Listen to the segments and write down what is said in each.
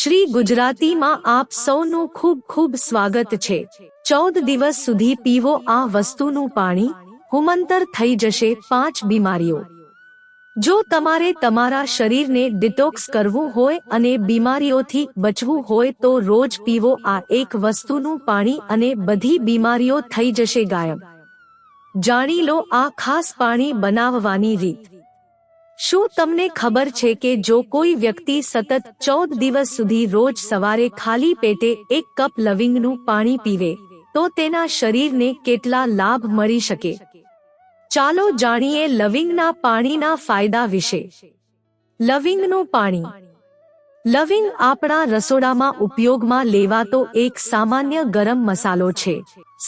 શ્રી ગુજરાતીમાં આપ સૌનું ખૂબ ખૂબ સ્વાગત છે। 14 દિવસ સુધી પીવો આ વસ્તુનું પાણી, હુમંતર થઈ જશે 5 બીમારીઓ। જો તમારે તમારા શરીરને ડિટોક્સ કરવું હોય અને બીમારીઓથી બચવું હોય તો રોજ પીવો આ એક વસ્તુનું પાણી અને બધી બીમારીઓ થઈ જશે ગાયબ। જાણી લો આ ખાસ પાણી બનાવવાની રીત। શું તમને ખબર છે કે જો કોઈ વ્યક્તિ સતત 14 દિવસ સુધી રોજ સવારે ખાલી પેટે 1 કપ લવિંગનું પાણી પીવે તો તેના શરીરને કેટલા લાભ મળી શકે? ચાલો જાણીએ લવિંગના પાણીના ફાયદા વિશે। લવિંગનું પાણી। લવિંગ આપણા રસોડામાં ઉપયોગમાં લેવાતો એક સામાન્ય ગરમ મસાલો છે।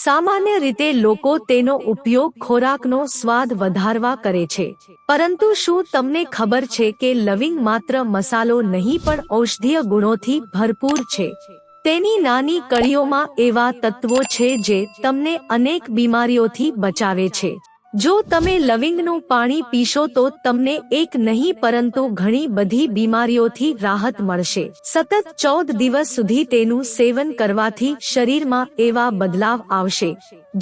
સામાન્ય રીતે લોકો તેનો ઉપયોગ ખોરાકનો સ્વાદ વધારવા કરે છે, પરંતુ શું તમને ખબર છે કે લવિંગ માત્ર મસાલો નહીં પણ ઔષધીય ગુણોથી ભરપૂર છે? તેની નાની કળીઓમાં એવા તત્વો છે જે તમને અનેક બીમારીઓથી બચાવે છે। જો તમે લવિંગનું પાણી પીશો તો તમને એક નહીં પરંતુ ઘણી બધી બીમારીઓથી રાહત મળશે। સતત 14 દિવસ સુધી તેનું સેવન કરવાથી શરીરમાં એવા બદલાવ આવશે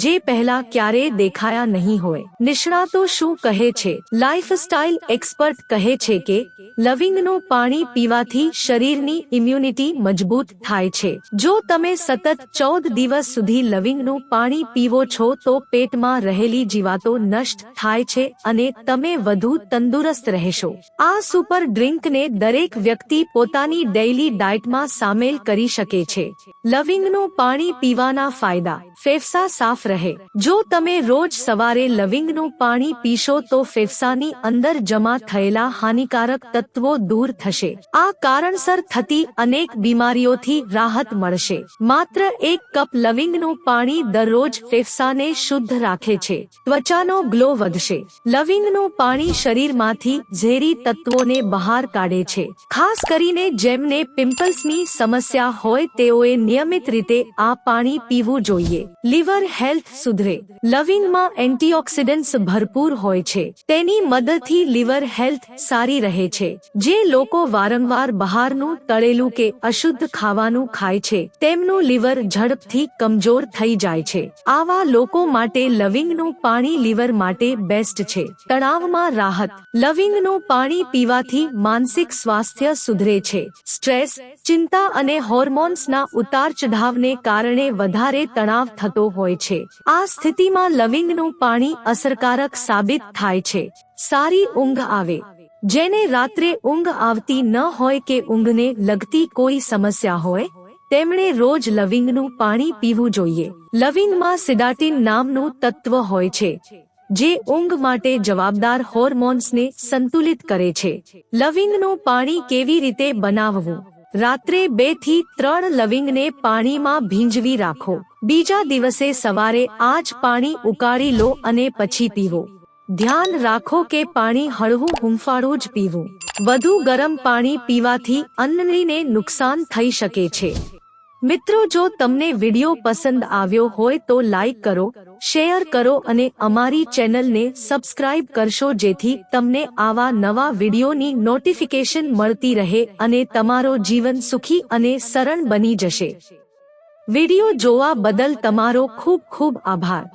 જે પહેલા ક્યારેય દેખાયા નહીં હોય। નિષ્ણાતો શું કહે છે? લાઇફસ્ટાઇલ એક્સપર્ટ કહે છે કે લવિંગનું પાણી પીવાથી શરીરની ઇમ્યુનિટી મજબૂત થાય છે। જો તમે સતત 14 દિવસ સુધી લવિંગનું પાણી પીવો છો તો પેટમાં રહેલી જીવાતો નષ્ટ થાય છે અને તમે વધુ તંદુરસ્ત રહેશો। આ સુપર ડ્રિંકને દરેક વ્યક્તિ પોતાની ડેઇલી ડાયટમાં સામેલ કરી શકે છે। લવિંગનું પાણી પીવાના ફાયદા। ફેફસા સાફ રહે। જો તમે રોજ સવારે લવિંગનું પાણી પીશો તો ફેફસાની અંદર જમા થયેલા હાનિકારક તત્વો દૂર થશે। આ કારણસર થતી અનેક બીમારીઓથી રાહત મળશે। માત્ર 1 કપ લવિંગનું પાણી દરરોજ ફેફસાને શુદ્ધ રાખે છે। ત્વચાનો ગ્લો વધશે। લવિંગનું પાણી શરીરમાંથી ઝેરી તત્વોને બહાર કાઢે છે। ખાસ કરીને જેમને પિમ્પલ્સની સમસ્યા હોય તેઓએ નિયમિત રીતે આ પાણી પીવું જોઈએ। લીવર હેલ્થ સુધરે। લવિંગમાં એન્ટીઓક્સિડન્ટ્સ ભરપૂર હોય છે। તેની મદદથી લીવર હેલ્થ સારી રહે છે। જે લોકો વારંવાર બહારનું તળેલું કે અશુદ્ધ ખાવાનું ખાય છે તેમનું લીવર ઝડપથી કમજોર થઈ જાય છે। આવા લોકો માટે લવિંગનું પાણી લીવર માટે બેસ્ટ છે। તણાવમાં રાહત। લવિંગનું પાણી પીવાથી માનસિક સ્વાસ્થ્ય સુધરે છે। સ્ટ્રેસ, ચિંતા અને હોર્મોન્સના ઉતાર ચઢાવને કારણે વધારે તણાવ થતો હોય છે। આ સ્થિતિમાં લવિંગનું પાણી અસરકારક સાબિત થાય છે। સારી ઊંઘ આવે। જેને રાત્રે ઊંઘ આવતી ન હોય કે ઊંઘને લગતી કોઈ સમસ્યા હોય તેમણે રોજ લવિંગનું પાણી પીવું જોઈએ। લવિંગમાં સિડાટીન નામનું તત્વ હોય છે જે ઊંઘ માટે જવાબદાર હોર્મોન્સને સંતુલિત કરે છે। લવિંગનું પાણી કેવી રીતે બનાવવું? રાત્રે 2 થી 3 લવિંગને પાણીમાં ભીંજવી રાખો। બીજા દિવસે સવારે આ જ પાણી ઉકાળી લો અને પછી પીવો। ધ્યાન રાખો કે પાણી હળવું હૂંફાળું જ પીવું। વધુ ગરમ પાણી પીવાથી અન્નનળીને નુકસાન થઈ શકે છે। મિત્રો, જો તમને વિડિયો પસંદ આવ્યો હોય તો લાઈક કરો, શેર કરો અને અમારી ચેનલને સબસ્ક્રાઇબ કરશો જેથી તમને આવા નવા વિડિયોની નોટિફિકેશન મળતી રહે અને તમારો જીવન સુખી અને સરળ બની જશે। વિડિયો જોવા બદલ તમારો ખૂબ ખૂબ આભાર।